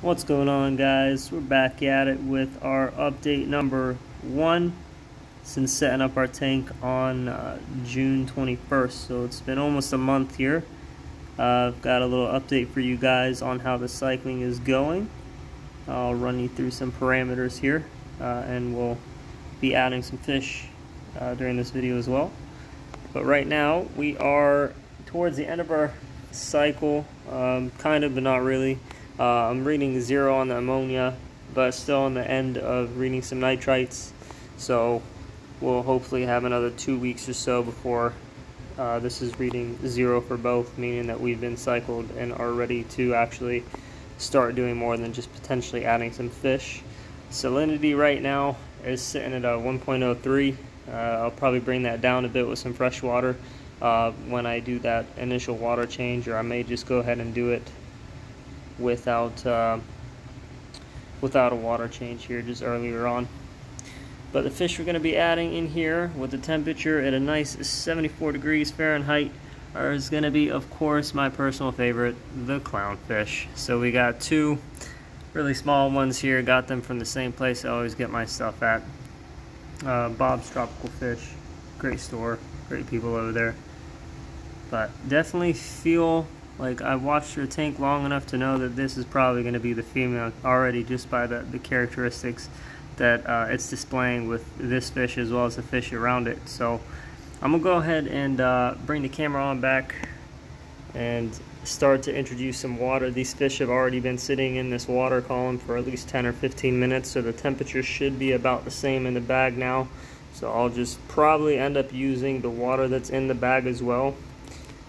What's going on, guys? We're back at it with our update number 1 since setting up our tank on June 21st. So it's been almost a month here. I've got a little update for you guys on how the cycling is going. I'll run you through some parameters here, and we'll be adding some fish during this video as well. But right now we are towards the end of our cycle, kind of, but not really. I'm reading 0 on the ammonia, but still on the end of reading some nitrites. So we'll hopefully have another 2 weeks or so before this is reading 0 for both, meaning that we've been cycled and are ready to actually start doing more than just potentially adding some fish. Salinity right now is sitting at a 1.03. I'll probably bring that down a bit with some fresh water when I do that initial water change, or I may just go ahead and do it without a water change here just earlier on. But the fish we're going to be adding in here with the temperature at a nice 74 degrees Fahrenheit is going to be, of course, my personal favorite, the clownfish. So we got 2 really small ones here. Got them from the same place I always get my stuff at, Bob's Tropical Fish. Great store, great people over there. But definitely feel like I've watched your tank long enough to know that this is probably going to be the female already, just by the characteristics that it's displaying with this fish as well as the fish around it. So I'm going to go ahead and bring the camera on back and start to introduce some water. These fish have already been sitting in this water column for at least 10 or 15 minutes, so the temperature should be about the same in the bag now. So I'll just probably end up using the water that's in the bag as well,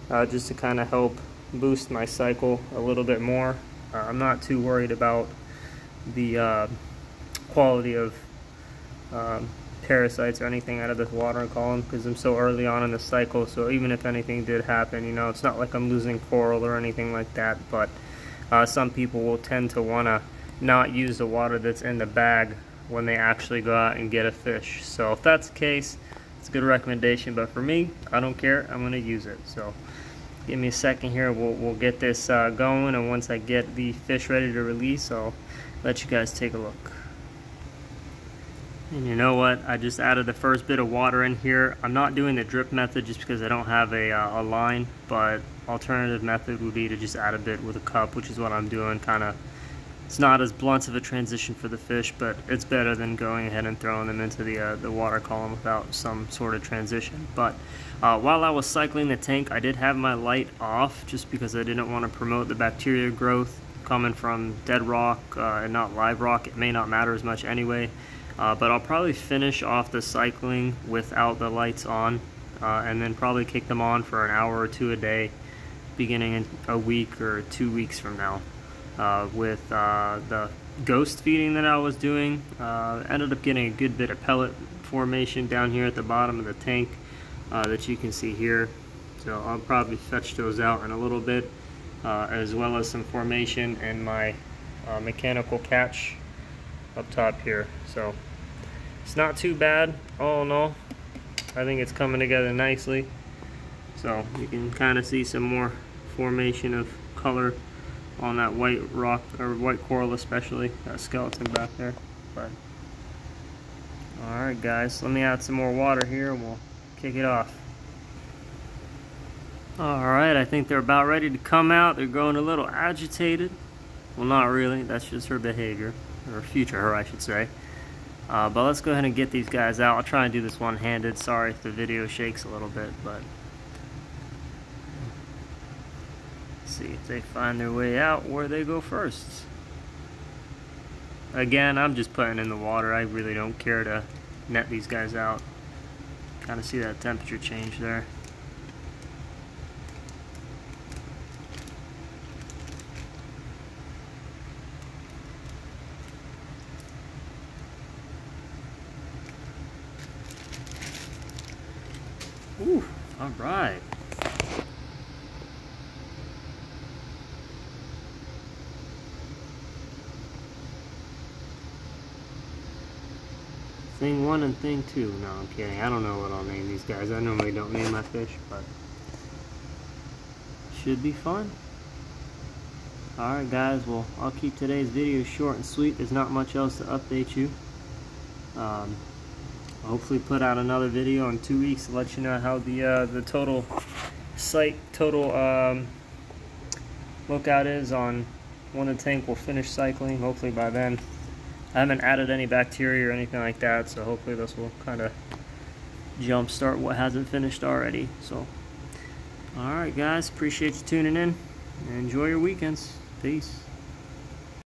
just to kind of help boost my cycle a little bit more. I'm not too worried about the quality of parasites or anything out of this water column, because I'm so early on in the cycle. So even if anything did happen, you know, it's not like I'm losing coral or anything like that. But some people will tend to want to not use the water that's in the bag when they actually go out and get a fish. So if that's the case, it's a good recommendation. But for me, I don't care. I'm going to use it. So give me a second here. We'll get this going, and once I get the fish ready to release, I'll let you guys take a look. And you know what? I just added the first bit of water in here. I'm not doing the drip method just because I don't have a line, but alternative method would be to just add a bit with a cup, which is what I'm doing. Kind of, it's not as blunt of a transition for the fish, but it's better than going ahead and throwing them into the water column without some sort of transition. But while I was cycling the tank, I did have my light off just because I didn't want to promote the bacteria growth coming from dead rock and not live rock. It may not matter as much anyway. But I'll probably finish off the cycling without the lights on, and then probably kick them on for an hour or 2 a day, beginning in a week or 2 weeks from now. With the ghost feeding that I was doing, ended up getting a good bit of pellet formation down here at the bottom of the tank that you can see here. So I'll probably fetch those out in a little bit, as well as some formation in my mechanical catch up top here. So it's not too bad all in all. I think it's coming together nicely. So you can kind of see some more formation of color on that white rock, or white coral especially, that skeleton back there. But alright guys, let me add some more water here and we'll kick it off. Alright, I think they're about ready to come out. They're growing a little agitated. Well, not really, that's just her behavior, or future her I should say. But let's go ahead and get these guys out. I'll try and do this one-handed. Sorry if the video shakes a little bit, but see if they find their way out where they go first. Again, I'm just putting in the water. I really don't care to net these guys out. Kind of see that temperature change there. Ooh, all right. Thing 1 and thing 2. No, I'm kidding. I don't know what I'll name these guys. I normally don't name my fish, but should be fun. Alright guys, well, I'll keep today's video short and sweet. There's not much else to update you. I'll hopefully put out another video in 2 weeks to let you know how the total lookout is on when the tank will finish cycling. Hopefully by then. I haven't added any bacteria or anything like that, so hopefully this will kind of jumpstart what hasn't finished already. So, alright guys, appreciate you tuning in, and enjoy your weekends. Peace.